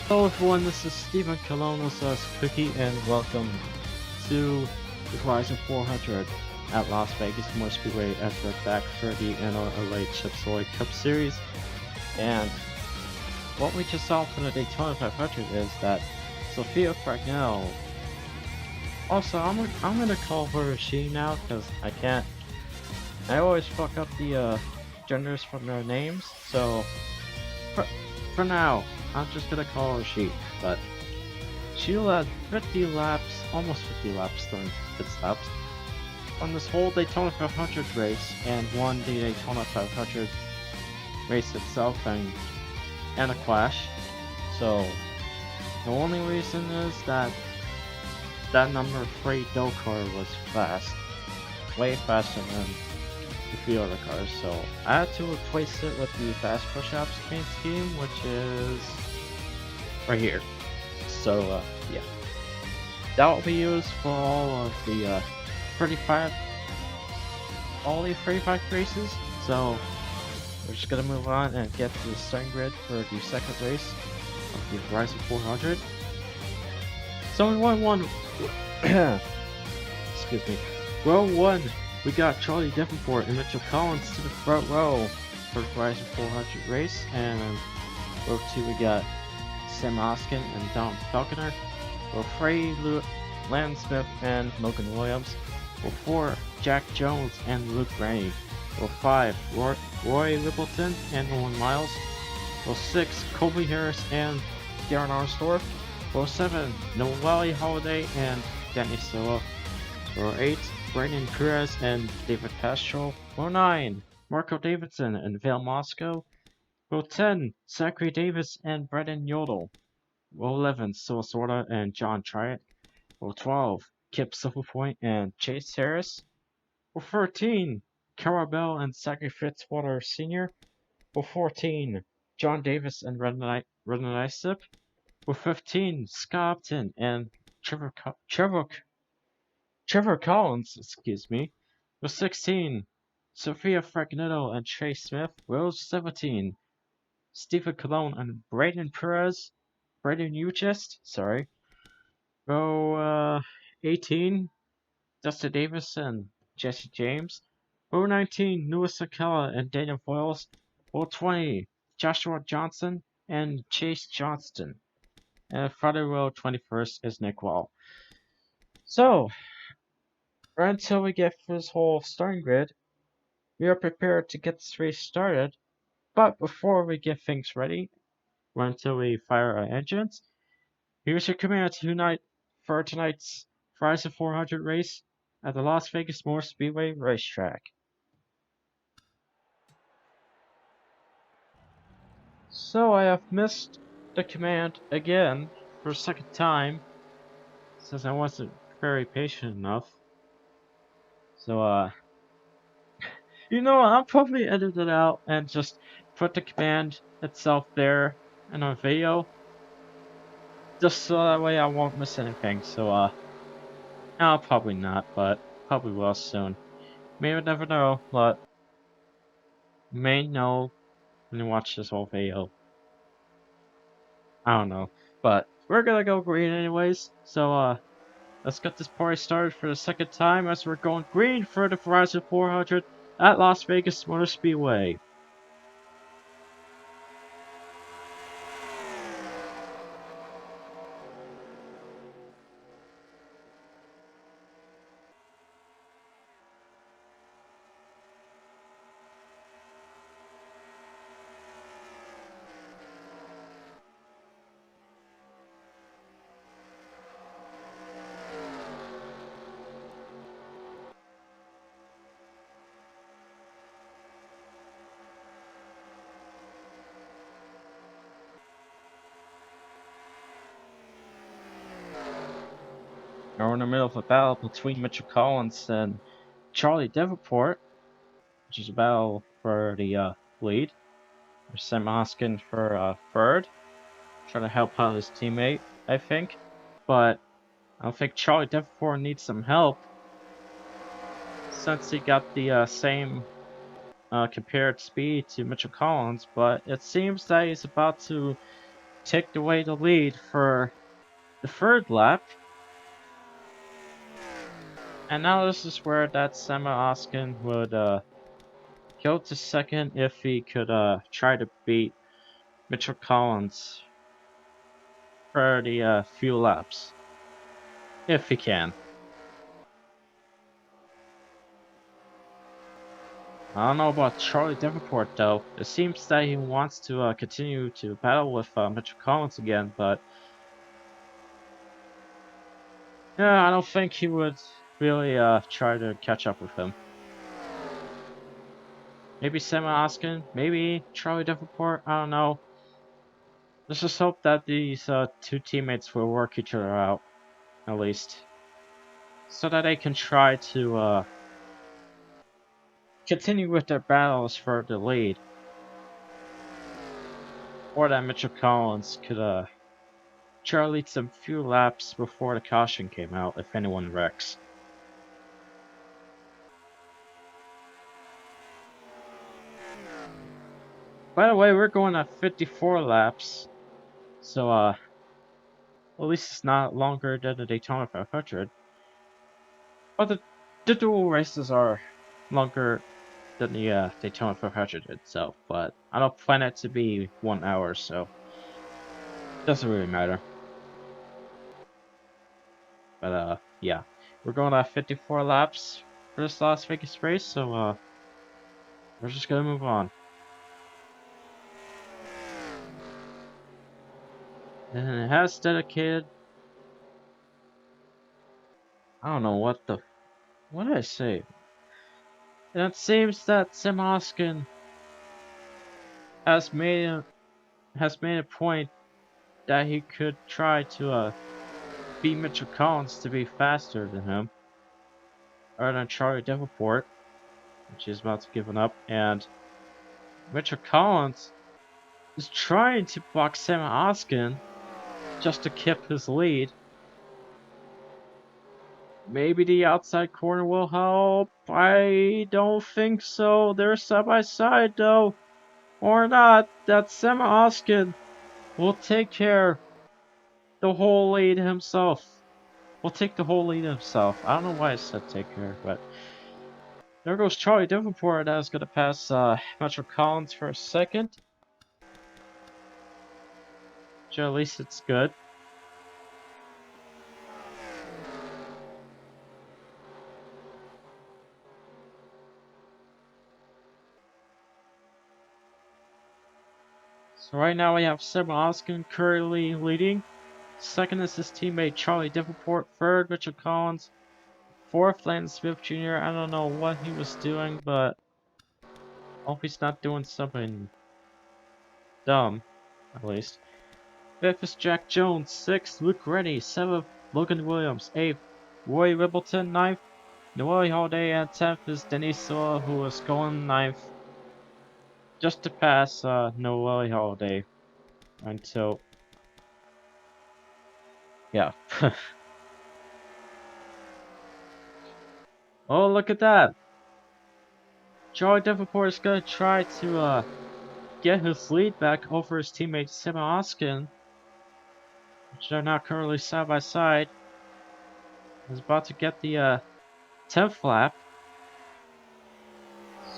Hello everyone, this is Stephen Colonos as Cookie, and welcome to the Verizon 400 at Las Vegas Motor Speedway as we're back for the NRLA Chips Ahoy Cup Series. And what we just saw from the Daytona 500 is that Sophia Fragnell, also I'm gonna call her she now because I always fuck up the genders from their names, so for now I'm just gonna call her she, but she led 50 laps, almost 50 laps during pit stops on this whole Daytona 500 race, and won the Daytona 500 race itself and a clash. So the only reason is that number 3 Doe car was fast, way faster than the few other cars, so I had to replace it with the fast push-ups paint scheme, which is right here. So yeah, that will be used for all of the 35 races. So we're just gonna move on and get to the starting grid for the second race of the Verizon 400. So in one excuse me, row 1 we got Charlie Davenport and Mitchell Collins to the front row for the Verizon 400 race, and row 2 we got Sam Oskin and Don Falconer. Row 3, Landon Smith and Logan Williams. Row 4, Jack Jones and Luke Graney. Row 5, Roy Littleton and Owen Miles. Row 6, Colby Harris and Darren Arsdorff. Row 7, Noelle Holiday and Danny Silla. Row 8, Brandon Perez and David Castro. Row 9, Marco Davidson and Vail Moscow. Row 10, Zachary Davis and Brendan Yodel. Row 11, Sil Sorda and John Triet. Row 12, Kip Silverpoint and Chase Harris. Row 13, Cara Bell and Zachary Fitzwater Sr. Row 14, John Davis and Brendan Isip. Row 15, Scott Upton and Trevor Collins, excuse me. Row 16, Sophia Fragnetto and Chase Smith. Row 17, Stephen Colon and Braden Uchest, sorry. Row 18, Dustin Davis and Jesse James. Row 19, Louis Sakala and Daniel Foyles. Row 20, Joshua Johnson and Chase Johnston. And Friday row 21st is Nick Wall. So, right until we get this whole starting grid, we are prepared to get this race started. But before we get things ready, right until we fire our engines, here's your command tonight for tonight's Verizon 400 race at the Las Vegas Motor Speedway racetrack. So I have missed the command again for a second time, since I wasn't very patient enough. So I'll probably edit it out and just put the command itself there in a video, just so that way I won't miss anything. So I'll probably not, but probably will soon. Maybe never know, but you may know when you watch this whole video. I don't know, but we're gonna go green anyways. So let's get this party started for the second time as we're going green for the Verizon 400 at Las Vegas Motor Speedway. We're in the middle of a battle between Mitchell Collins and Charlie Davenport, which is a battle for the lead. There's Sam Hoskin for third, trying to help out his teammate, I think. But I don't think Charlie Davenport needs some help since he got the same compared speed to Mitchell Collins. But it seems that he's about to take away the lead for the third lap. And now this is where that Sam Hoskin would go to second if he could try to beat Mitchell Collins for the few laps. If he can. I don't know about Charlie Davenport though. It seems that he wants to continue to battle with Mitchell Collins again, but yeah, I don't think he would really try to catch up with him. Maybe Sam Oskin, maybe Charlie Davenport, I don't know. Let's just hope that these two teammates will work each other out, at least. So that they can try to continue with their battles for the lead. Or that Mitchell Collins could try to lead some few laps before the caution came out if anyone wrecks. By the way, we're going at 54 laps, so at least it's not longer than the Daytona 500. But the dual races are longer than the Daytona 500 itself, but I don't plan it to be 1 hour, so it doesn't really matter. But yeah, we're going at 54 laps for this Las Vegas race, so we're just gonna move on. And it has dedicated. I don't know what did I say? And it seems that Sam Hoskin has made a point that he could try to beat Mitchell Collins to be faster than him, or than Charlie Davenport, which is about to give up, and Mitchell Collins is trying to box Sam Hoskin just to keep his lead. Maybe the outside corner will help. I don't think so. They're side by side though. Or not. That Sam Hoskin will take care the whole lead himself. Will take the whole lead himself. I don't know why I said take care, but there goes Charlie Davenport. That's gonna pass Mitchell Collins for a second. So at least it's good. So right now we have Sam Hoskin currently leading. Second is his teammate Charlie Davenport. Third, Mitchell Collins. Fourth, Lance Smith Jr. I don't know what he was doing, but I hope he's not doing something dumb, at least. Fifth is Jack Jones. Sixth, Luke Rennie. Seventh, Logan Williams. Eighth, Roy Ribbleton. Ninth, Noelle Holiday. And 10th is Denise Sola, who was going ninth just to pass Noelle Holiday until. Yeah. Oh, look at that! Charlie Davenport is gonna try to get his lead back over his teammate Sam Hoskin, which are now currently side by side. He's about to get the 10th lap.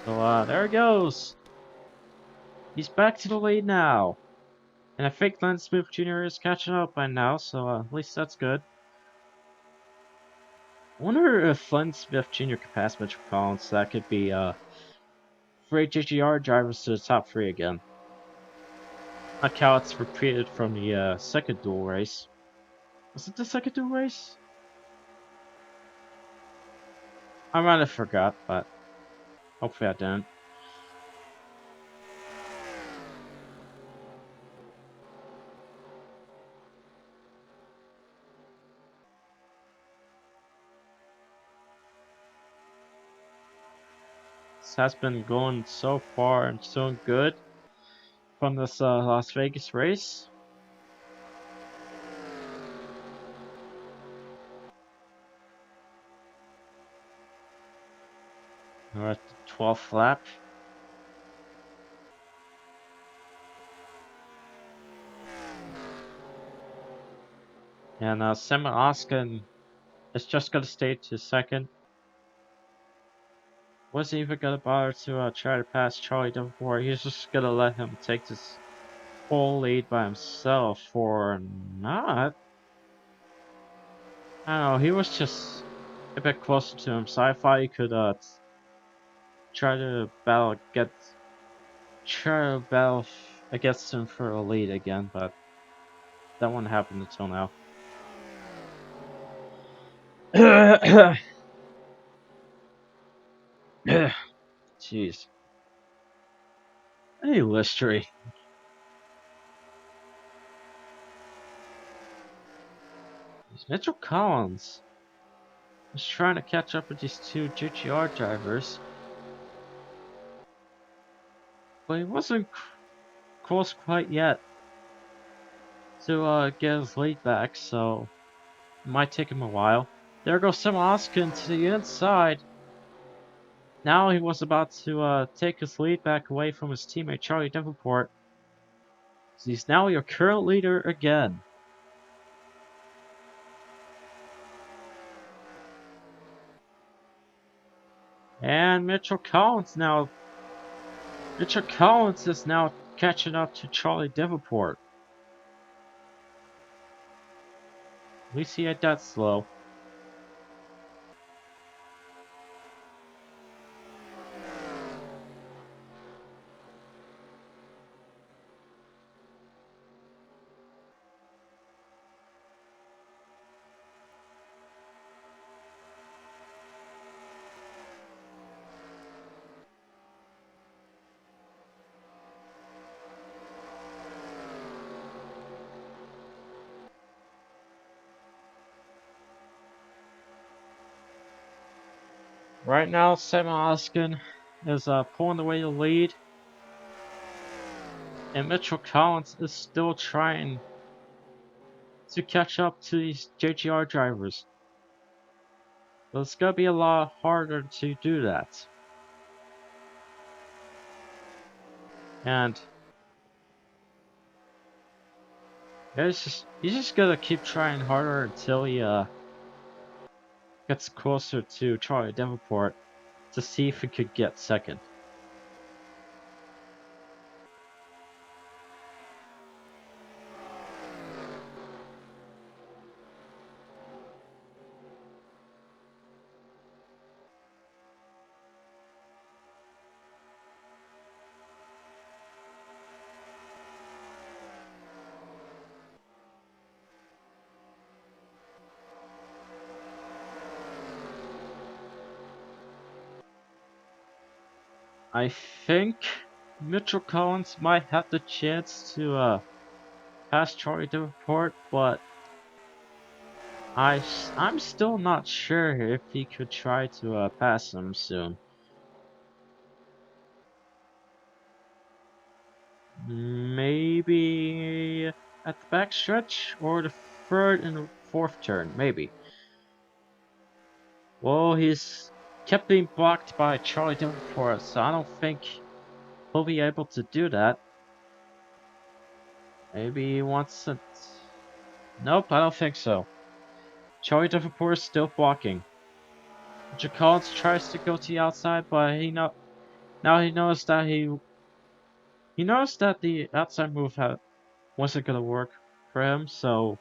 So there he goes. He's back to the lead now. And I think Lance Smith Jr. is catching up by now, so at least that's good. I wonder if Lance Smith Jr. could pass Mitchell Collins, so that could be 3 GGR drivers to the top 3 again. Like how it's repeated from the second dual race. Was it the second dual race? I might have forgot, but hopefully I didn't. Collins has been going so far and so good from this Las Vegas race. We're at the 12th lap. And Sam Oskin is just gonna stay to second. Wasn't even gonna bother to try to pass Charlie Davenport. He's just gonna let him take this full lead by himself or not. I don't know, he was just a bit closer to him, so I thought he could try to battle against him for a lead again, but that wouldn't happen until now. Jeez. Hey, Listery. Mitchell Collins was trying to catch up with these two GTR drivers, but he wasn't close quite yet to get his lead back, so it might take him a while. There goes Sam Oskin to the inside. Now he was about to take his lead back away from his teammate Charlie Davenport. He's now your current leader again. And Mitchell Collins is now catching up to Charlie Davenport. At least he ain't that slow. Right now, Sam Oskin is pulling away the lead, and Mitchell Collins is still trying to catch up to these JGR drivers. But it's gonna be a lot harder to do that. And he's just gonna keep trying harder until he gets closer to Charlie Davenport to see if he could get second. I think Mitchell Collins might have the chance to pass Charlie Davenport, but I'm still not sure if he could try to pass him soon. Maybe at the backstretch or the third and fourth turn, maybe. Well, he's kept being blocked by Charlie Davenport, so I don't think he'll be able to do that. Maybe he wants it. Nope, I don't think so. Charlie Davenport is still blocking. Richard Collins tries to go to the outside, but now he knows that he knows that the outside move wasn't gonna work for him, so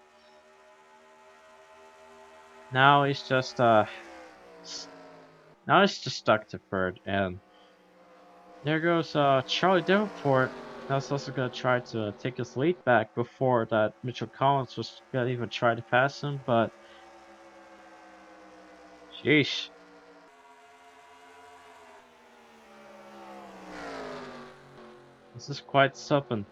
now he's just stuck to third, and there goes Charlie Davenport. That's also gonna try to take his lead back before that Mitchell Collins was gonna even try to pass him, but sheesh. This is quite something.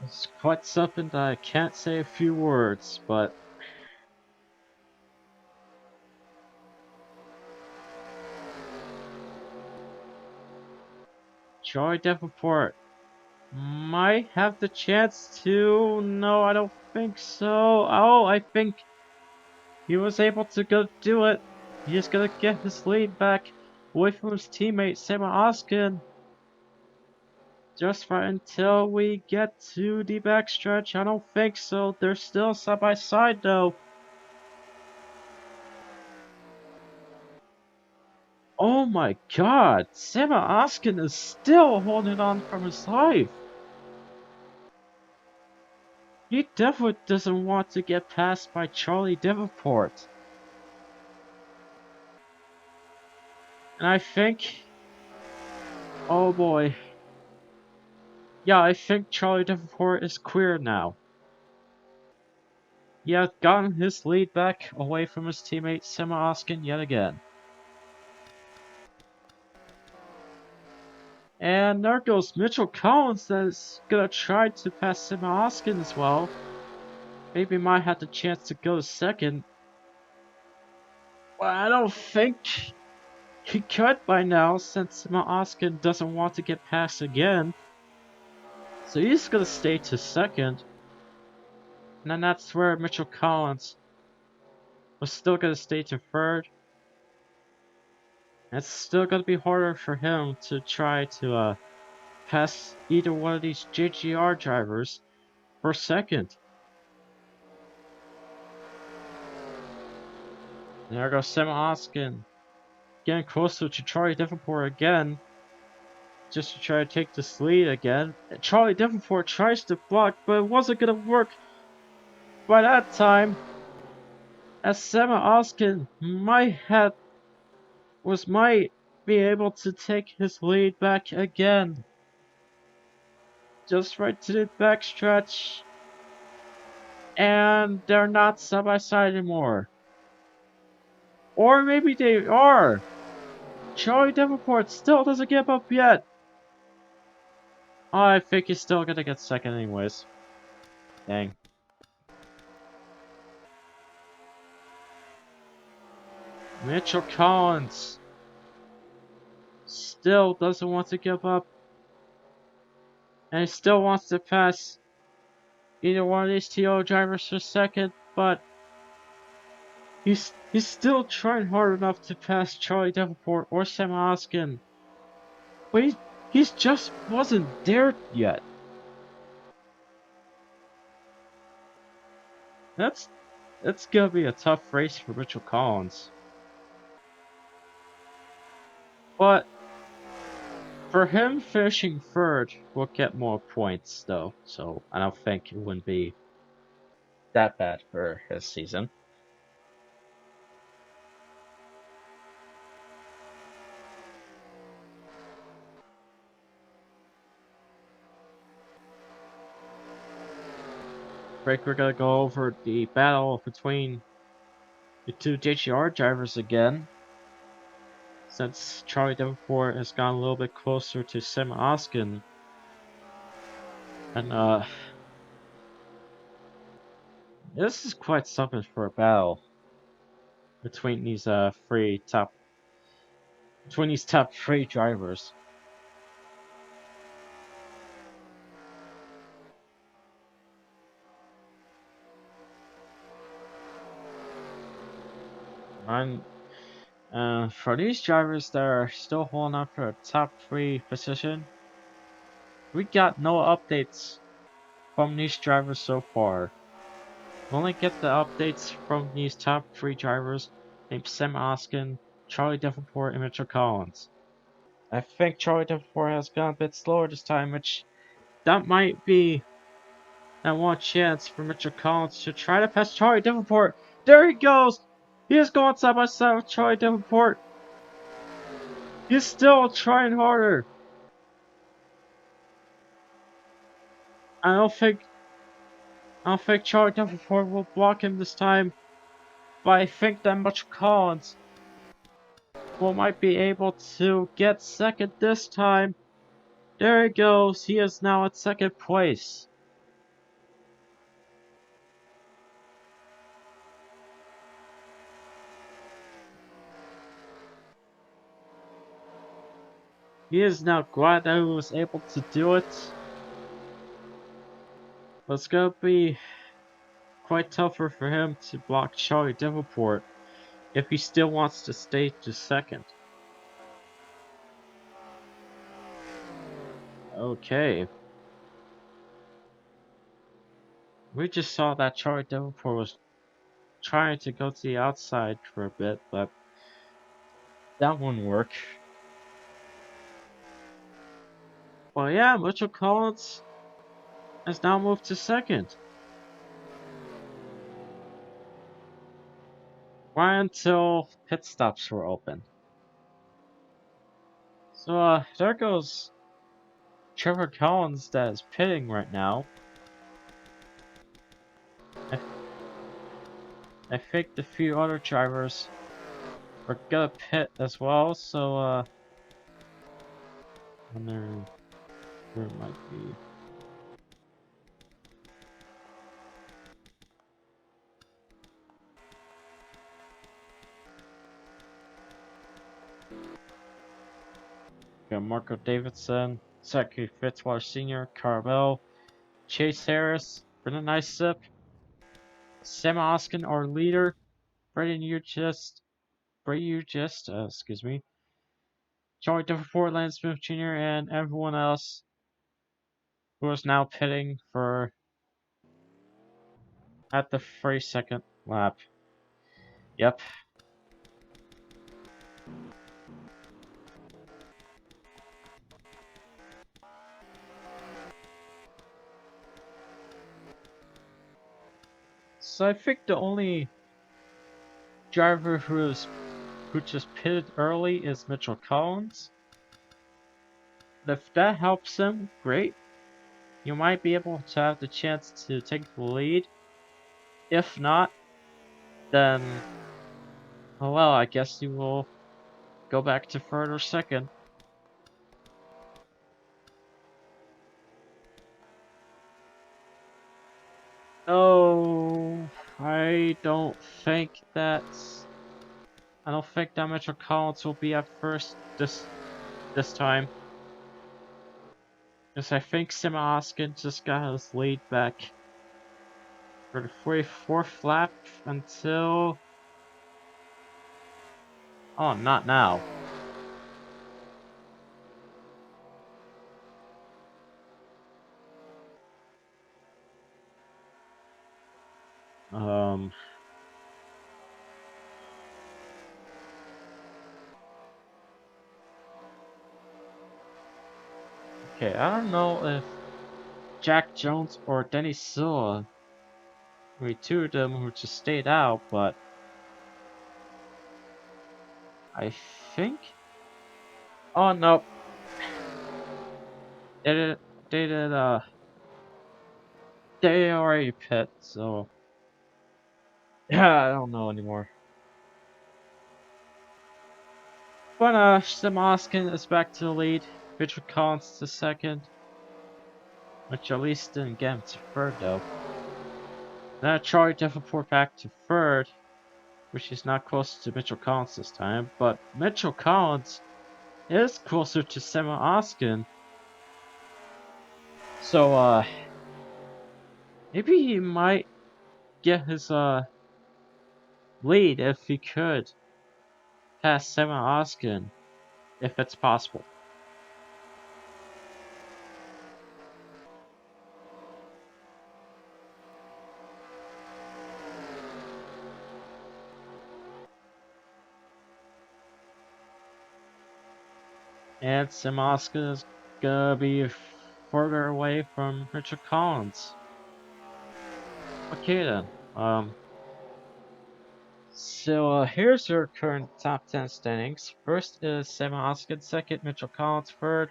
It's quite something that I can't say a few words, but Joy Davenport might have the chance to. No, I don't think so. Oh, I think he was able to go do it. He's gonna get his lead back away from his teammate Sam Oskin. Just right until we get to the backstretch. I don't think so. They're still side by side though. Oh my god, Sam Oskin is still holding on from his life. He definitely doesn't want to get passed by Charlie Davenport. And I think, oh boy. Yeah, I think Charlie Davenport is clear now. He has gotten his lead back away from his teammate Sam Oskin yet again. And there goes Mitchell Collins that's gonna try to pass Sam Oskin as well. Maybe might have the chance to go second. Well, I don't think he could by now since Sam Oskin doesn't want to get passed again. So he's gonna stay to second. And then that's where Mitchell Collins was still gonna stay to third. And it's still gonna be harder for him to try to pass either one of these JGR drivers for second. And there goes Sam Oskin getting closer to Charlie Davenport again, just to try to take this lead again. And Charlie Davenport tries to block, but it wasn't gonna work by that time, as Sam Oskin might be able to take his lead back again. Just right to the backstretch. And they're not side by side anymore. Or maybe they are. Charlie Davenport still doesn't give up yet. I think he's still gonna get second anyways. Dang. Mitchell Collins still doesn't want to give up. And he still wants to pass either one of these TO drivers for second, but he's still trying hard enough to pass Charlie Davenport or Sam Oskin. But he just wasn't there yet. That's gonna be a tough race for Mitchell Collins. But for him finishing third will get more points though, so I don't think it wouldn't be that bad for his season. Break, we're gonna go over the battle between the two JGR drivers again. Since Charlie Davenport has gone a little bit closer to Sam Oskin. And this is quite something for a battle between these top three drivers. And for these drivers that are still holding on for a top 3 position, we got no updates from these drivers so far. We only get the updates from these top 3 drivers named Sam Oskin, Charlie Davenport, and Mitchell Collins. I think Charlie Davenport has gone a bit slower this time, which that might be that one chance for Mitchell Collins to try to pass Charlie Davenport. There he goes! He is going side by side with Charlie Davenport. He's still trying harder. I don't think Charlie Davenport will block him this time, but I think that Mitchell Collins might be able to get second this time. There he goes. He is now at second place. He is now glad that he was able to do it. But it's gonna be quite tougher for him to block Charlie Davenport if he still wants to stay to second. Okay. We just saw that Charlie Davenport was trying to go to the outside for a bit, but that wouldn't work. Well, yeah, Mitchell Collins has now moved to second. Right until pit stops were open. So, there goes Trevor Collins that is pitting right now. I think the few other drivers are gonna pit as well, so, I wonder where it might be. Got Marco Davidson, Zachary Fitzwater Sr., Carvel, Chase Harris, Brendan Isip, Sam Oskin, our leader, Brady excuse me, Charlie Davenport, Lance Smith Jr., and everyone else who is now pitting for at the 32nd lap. Yep. So I think the only driver who just pitted early is Mitchell Collins. If that helps him, great. You might be able to have the chance to take the lead. If not, then oh well, I guess you will go back to third or second. Oh, I don't think that Mitchell Collins will be at first this time. Because I think Sim Oskin just got his lead back for the 44th lap until... Oh, not now. Okay, I don't know if Jack Jones or Denny Silva, two of them who just stayed out, but I think... Oh, no. They did, they did, they already pit, so... Yeah, I don't know anymore. But, Sim Oskin is back to the lead. Mitchell Collins to second. Which at least didn't get him to third, though. Now Charlie Davenport back to third, which is not close to Mitchell Collins this time, but Mitchell Collins is closer to Sim Oskin. So, maybe he might get his, lead if he could pass Sim Oskin, if it's possible. And Sim Oskin is gonna be further away from Mitchell Collins. Okay then, So here's your current top 10 standings. First is Sam Oskin, second Mitchell Collins, third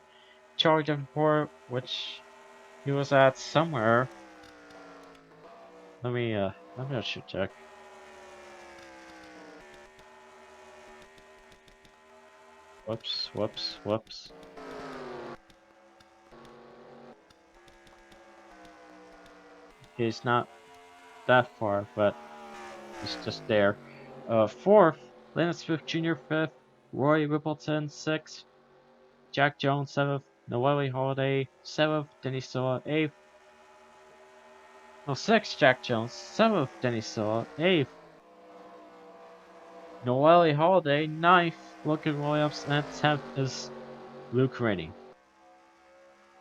Charlie Davenport, which he was at somewhere. Let me just check. Whoops. He's not that far, but he's just there. Fourth, Lance Swift Jr. Fifth, Roy Rippleton sixth, Jack Jones 7th, Noelle Holiday 7th, Denny Silla 8th, no 6th, Jack Jones 7th, Denny Silla 8th, Noelle Holiday 9th, Logan Williams, and 10th is Luke Rainey.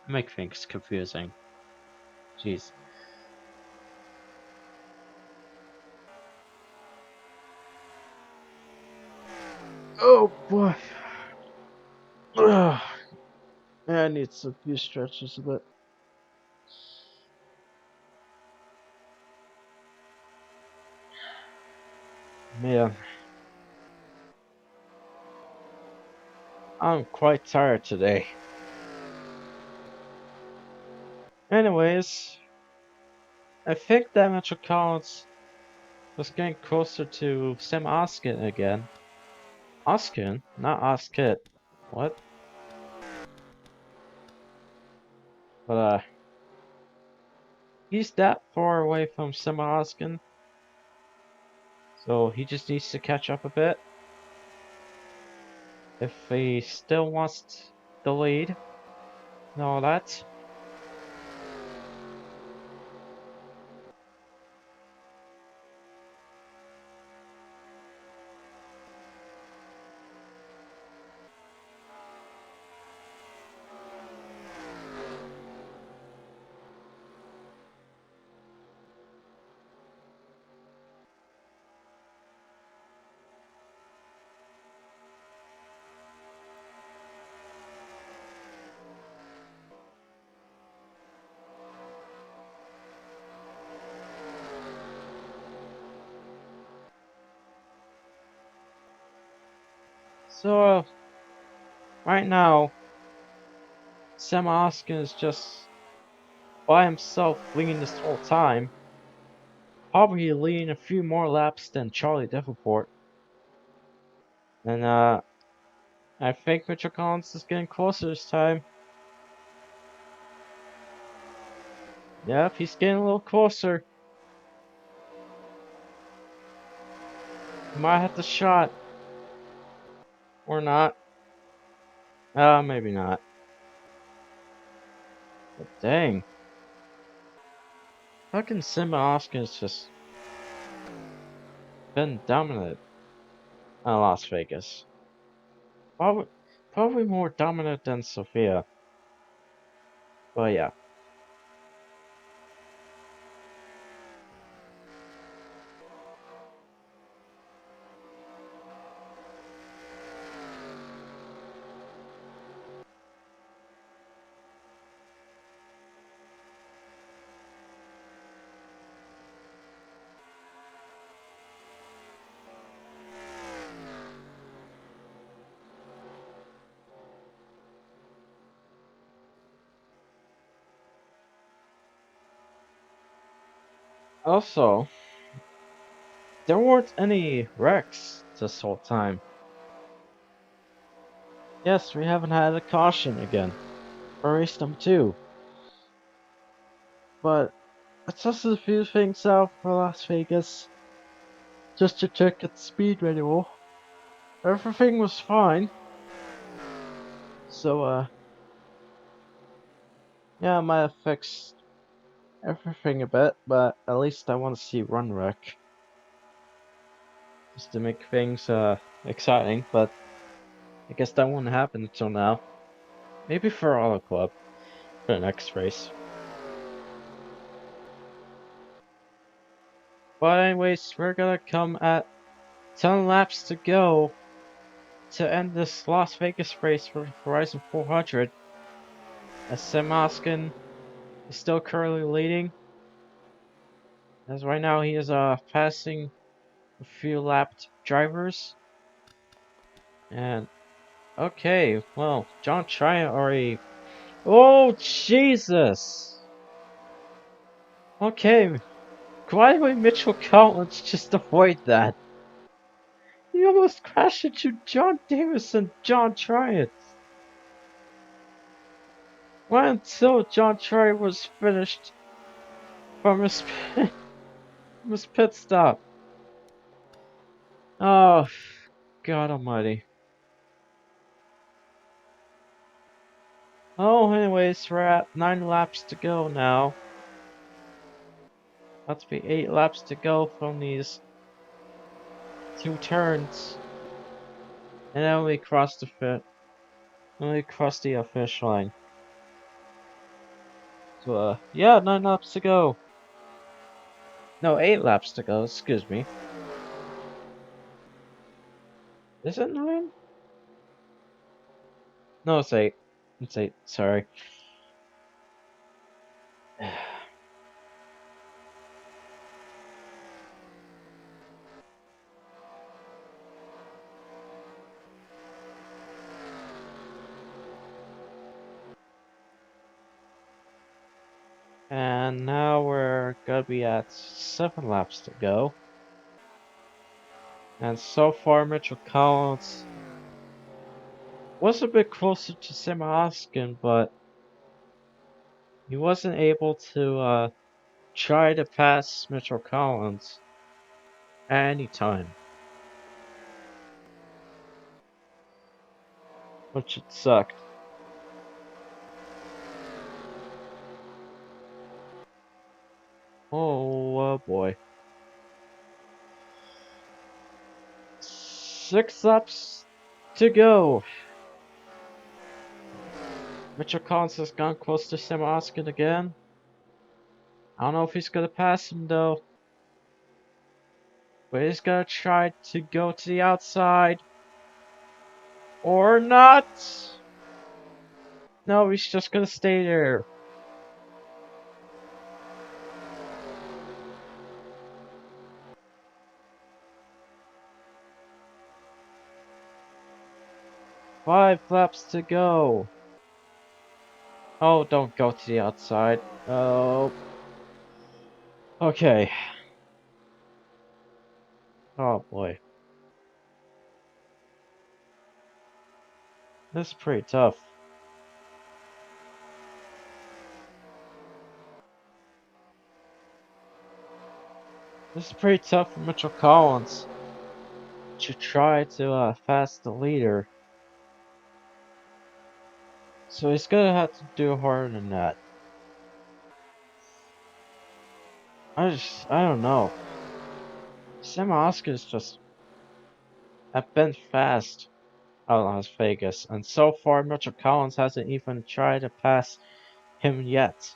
Make things confusing. Jeez. Oh boy. Ugh. I need a few stretches of it. Man, I'm quite tired today. Anyways, I think that Mitchell Collins was getting closer to Sam Oskin again. Oskin? Not Oskit. What? But, he's that far away from Sam Oskin, so he just needs to catch up a bit. If he still wants the lead and all that. So, right now, Sam Oskin is just by himself leading this whole time. Probably leading a few more laps than Charlie Davenport. And I think Mitchell Collins is getting closer this time. Yep, he's getting a little closer. He might have the shot. Or not. Maybe not. But dang. Fucking Simba Hoskins just been dominant in Las Vegas. Probably more dominant than Sophia. But yeah. Also, there weren't any wrecks this whole time. Yes, we haven't had a caution again for race number 2. But I tested a few things out for Las Vegas just to check its speed manual. Everything was fine. So, yeah, I might have fixed everything a bit, but at least I want to see run wreck. Just to make things, exciting, but I guess that won't happen until now. Maybe for Auto Club, for the next race. But anyways, we're gonna come at 10 laps to go to end this Las Vegas race for Verizon 400. As Sam Oskin is still currently leading. As right now he is passing a few lapped drivers. And okay, well, John Tryon already. Oh Jesus! Okay, why would Mitchell Collins just avoid that? He almost crashed into John Davis and John Tryon. Why until John Tryon was finished from his pit stop? Oh, God Almighty! Oh, anyways, we're at 9 laps to go now. About to be 8 laps to go from these 2 turns. And then we cross the finish line. So, yeah, 9 laps to go. No, 8 laps to go, excuse me. Is it 9? No, it's 8. It's 8, sorry. And now we're gonna be at 7 laps to go. And so far, Mitchell Collins was a bit closer to Sam Oskin, but he wasn't able to try to pass Mitchell Collins at any time, which it sucked. Oh boy. 6 laps to go. Mitchell Collins has gone close to Sam Oskin again. I don't know if he's gonna pass him though. But he's gonna try to go to the outside. Or not! No, he's just gonna stay there. Five laps to go. Oh, don't go to the outside. Oh. Okay. Oh boy. This is pretty tough. This is pretty tough for Mitchell Collins to try to pass the leader. So he's gonna have to do harder than that. I don't know. Sam Oscar's just have been fast out of Las Vegas, and so far Mitchell Collins hasn't even tried to pass him yet.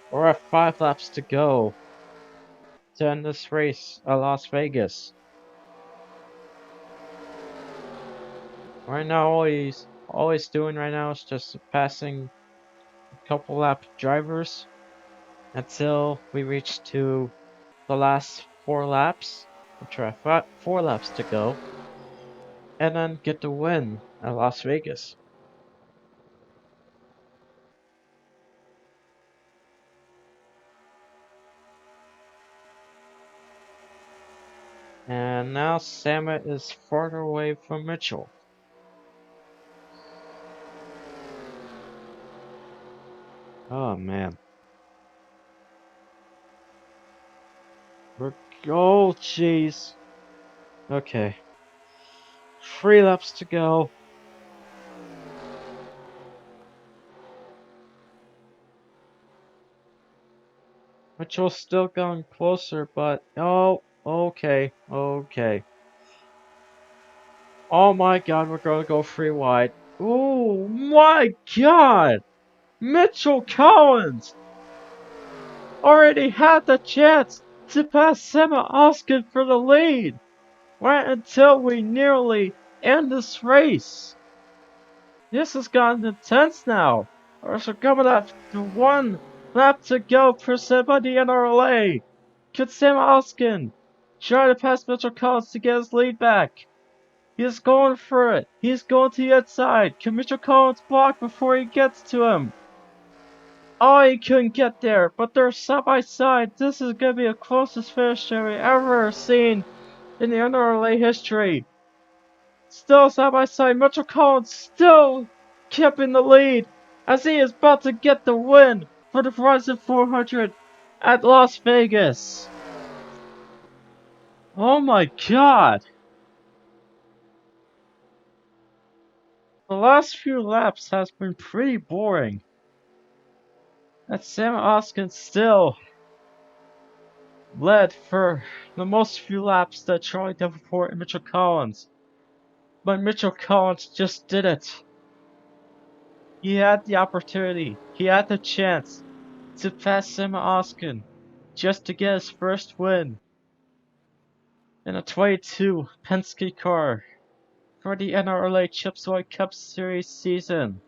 We're at 5 laps to go to end this race at Las Vegas. Right now, all he's doing right now is just passing a couple lap drivers until we reach to the last 4 laps, which are 4 laps to go, and then get the win at Las Vegas. And now Samet is farther away from Mitchell. Oh man. Oh jeez. Okay. 3 laps to go. Mitchell's still going closer, but oh, okay, okay. Oh my god, we're gonna go 3 wide. Oh my god! Mitchell Collins already had the chance to pass Sema Oskin for the lead right until we nearly end this race. This has gotten intense now. We're coming up to 1 lap to go presented by the NRLA. Could Sam Oskin try to pass Mitchell Collins to get his lead back? He's going for it. He's going to the outside. Can Mitchell Collins block before he gets to him? Oh, he couldn't get there, but they're side by side. This is going to be the closest finish that we ever seen in the NRLA history. Still side by side, Mitchell Collins still keeping the lead as he is about to get the win for the Verizon 400 at Las Vegas. Oh my god! The last few laps has been pretty boring. And Sam Oskin still led for the most few laps that Charlie Davenport and Mitchell Collins. But Mitchell Collins just did it. He had the opportunity, he had the chance to pass Sam Oskin just to get his first win in a 22 Penske car for the NRLA Chips Ahoy Cup Series season.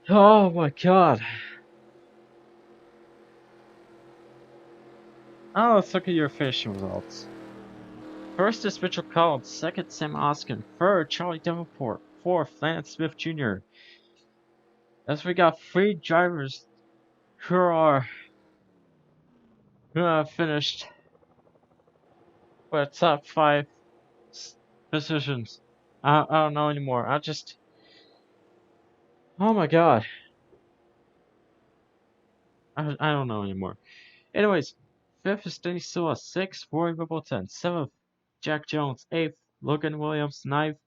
Oh my god. Now let's look at your finishing results. First is Mitchell Collins, second Sam Oskin, third Charlie Davenport, fourth Lance Smith Jr. As we got three drivers who have finished with top 5 positions. I don't know anymore. Oh my god. I don't know anymore. Anyways, 5th is Denny Silla, 6th Roy Wimbledon, 7th Jack Jones, 8th Logan Williams, 9th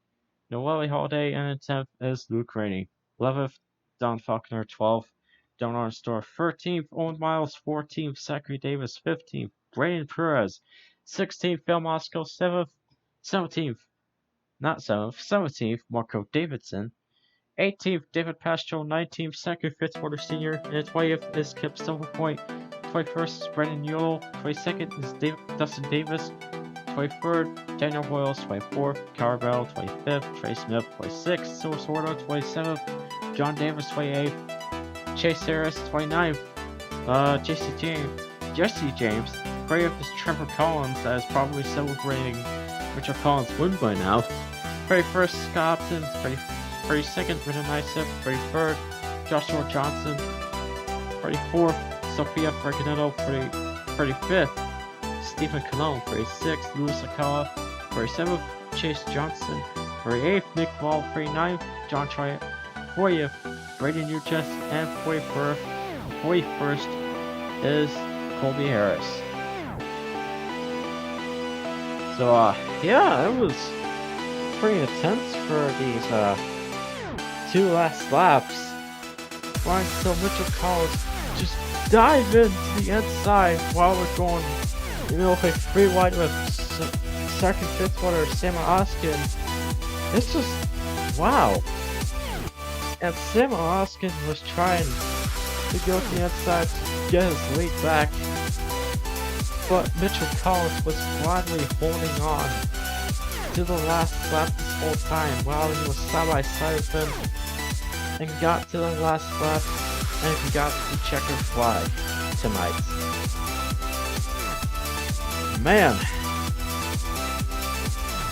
Noelle Holiday, and 10th is Luke Rainey. 11th Don Faulkner, 12th Don Arnstor, 13th Owen Miles, 14th Zachary Davis, 15th Brandon Perez, 16th Phil Moscow, 17th Marco Davidson, 18th David Pastro, 19th Zachary Fitzwater Sr., and 20th is Kip Silverpoint, 21st is Brendan Newell, 22nd is Dustin Davis, 23rd Daniel Boyles, 24th Carabell, 25th Trey Smith, 26th Silver Sordo, 27th John Davis, 28th Chase Harris, 29th Jesse James, 30th is Trevor Collins, that is probably celebrating Richard Collins' win by now, 31st Scott Upton, 32nd Brendan Isip, 33rd Joshua Johnson, 34th Sophia Ferganetto, 35th Stephen Cologne, 36th Louis Akala, 37th Chase Johnson, 38th Nick Ball, 39th John Triant, 40th Brady Newchest, and 41st is Colby Harris. So yeah, it was pretty intense for these 2 last laps. Right until Mitchell Collins just dive into the inside while we're going, like 3 wide with second Fitzwater, Sam Oskin. It's just wow. And Sam Oskin was trying to go to the inside to get his lead back, but Mitchell Collins was blindly holding on to the last lap this whole time while he was side by side with him, and got to the last lap and he got the checkered flag tonight. Man,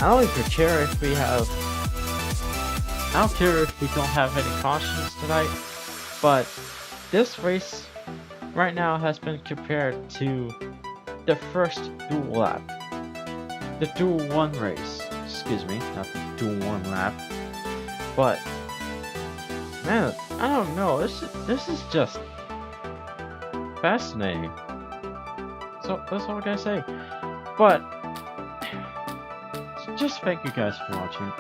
I don't even care if we have, I don't care if we don't have any cautions tonight, but this race right now has been compared to the first dual lap, the dual 1 race, excuse me, not the dual 1 lap, but man, I don't know, this is just fascinating. So that's all I gotta say. But just thank you guys for watching.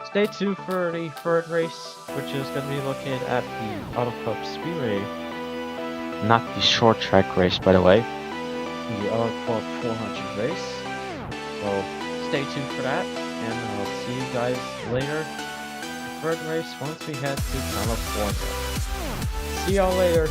Stay tuned for the 3rd race, which is gonna be located at the Auto Club Speedway. Not the short track race, by the way. The Auto Club 400 race. So stay tuned for that, and I'll see you guys later. The 3rd race once we head to California. See y'all later.